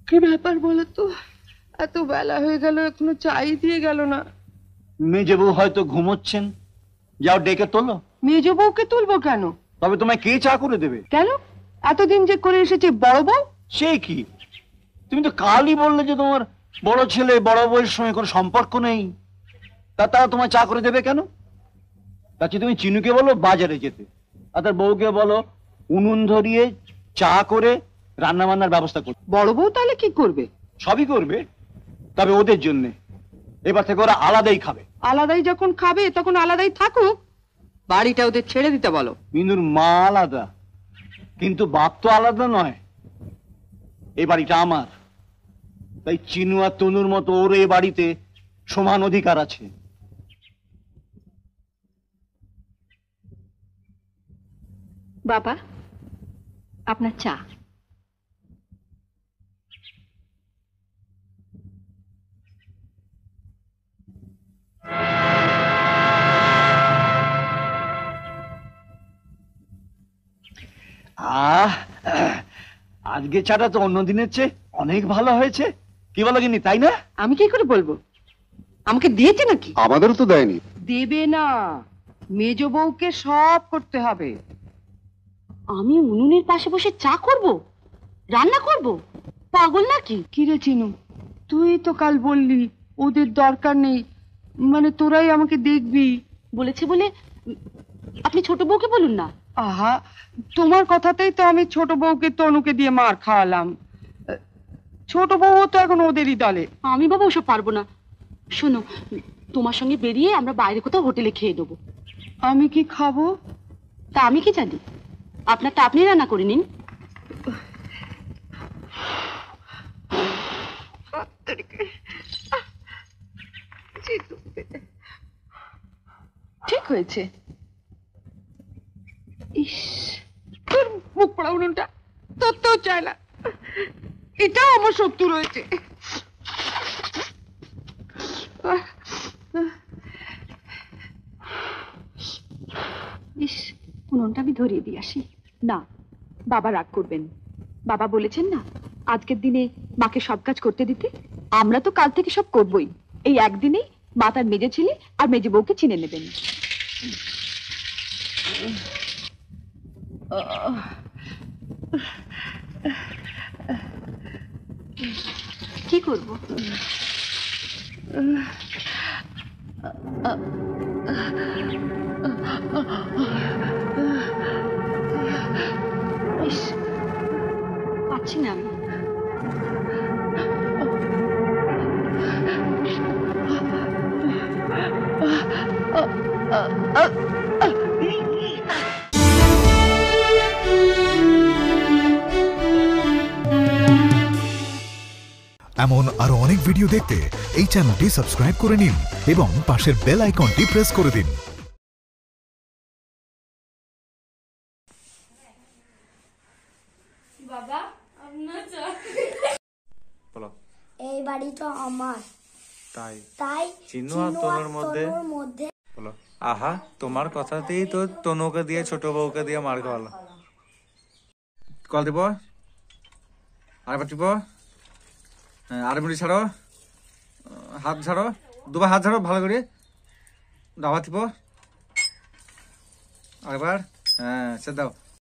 কি ব্যাপার বলো তো, এত বেলা হয়ে গেল এখনো চাই দিয়ে গেল না। মেজে বউ হয়তো ঘুমোচ্ছেন, যাও ডেকে তোলো। মেজো বউকে তুলবো কেন? তবে তোমায় কে চা করে দেবে? কেন, এতদিন যে করে এসেছে বড় বউ। সে কি, তুমি তো কালই বললে যে তোমার বড় ছেলে বড় বউয়ের সঙ্গে কোনো সম্পর্ক নেই, তারা তোমায় চা করে দেবে কেন? তাকে তুমি চিনুকে বলো বাজারে যেতে, আর তার বউকে বলো উনুন ধরিয়ে চা করে রান্না বান্নার ব্যবস্থা করতে। বড় বউ তাহলে কি করবে? সবই করবে, তবে ওদের জন্য এবার থেকে ওরা আলাদাই খাবে। আলাদাই যখন খাবে তখন আলাদাই থাকুক, বাড়িটা ওদের ছেড়ে দিতে বলো। মিনুর মা আলাদা, কিন্তু বাপ তো আলাদা নয়। এই বাড়িটা আমার, তাই চিনু আর তনুর মতো ওর এই বাড়িতে সমান অধিকার আছে। বাবা, আপনার চা। আজকে চাটা তো অন্য দিনের চেয়ে অনেক ভালো হয়েছে, কি বলো গিন্নি, তাই না? আমি কি করে বলবো, আমাকে দিয়েছে নাকি? আমাদেরও তো দেয়নি। দেবে না, মেজো বউকে সব করতে হবে। আমি উনুনের পাশে বসে চা করব, রান্না করব? পাগল নাকি? কি রে চিনু, তুই তো কাল বললি ওদের দরকার নেই, মানে তোরাই আমাকে দেখবি বলেছে বলে আপনি ছোট বউকে বলুন না। আহা, তোমার কথাতেই তো আমি ছোট বউকে তনুকে দিয়ে মার খাওয়ালাম। ছোট বউ তো এখন ওদেরই দলে। আমি বাবা ওসব পারবো না। শোনো, তোমার সঙ্গে বেরিয়ে আমরা বাইরে কোথাও হোটেলে খেয়ে দেবো। আমি কি খাবো? তা আমি কি জানি, আপনারটা আপনি রান্না করে নিন। ঠিক হয়েছে। ইস, তোর মুখ পড়া উনুনটা তোরতেও চায় না, এটাও আমার শত্রু রয়েছে। ইস, উনুনটা আমি ধরিয়ে দিয়ে আসি। না, বাবা রাগ করবেন। বাবা বলেছেন না আজকের দিনে মাকে সব কাজ করতে দিতে। আমরা তো কাল থেকে সব করবই। এই একদিনেই মা তার মেজে ছেলে আর মেজে বউকে চিনে নেবেন। কি করব? পাচ্ছি না আমি। এমন আরো অনেক ভিডিও দেখতে এই চ্যানেলটি সাবস্ক্রাইব করে নিন এবং পাশের বেল আইকনটি প্রেস করে দিন। বাবা, আপনার চা। বলো। এই বাড়ি তো আমার, তাই তাই চিনু আর তনুর মধ্যে বলো। আহা, তোমার কথাতেই তো তনুকে দিয়ে ছোট বউকে দিয়ে মার খাওয়ালো। কল দিব, আরেকবার টিপো, আর মুড়ি ছাড়ো, হাত ছাড়ো, দুবার হাত ছাড়ো ভালো করে, আবার টিপো আরেকবার, হ্যাঁ সে দাও।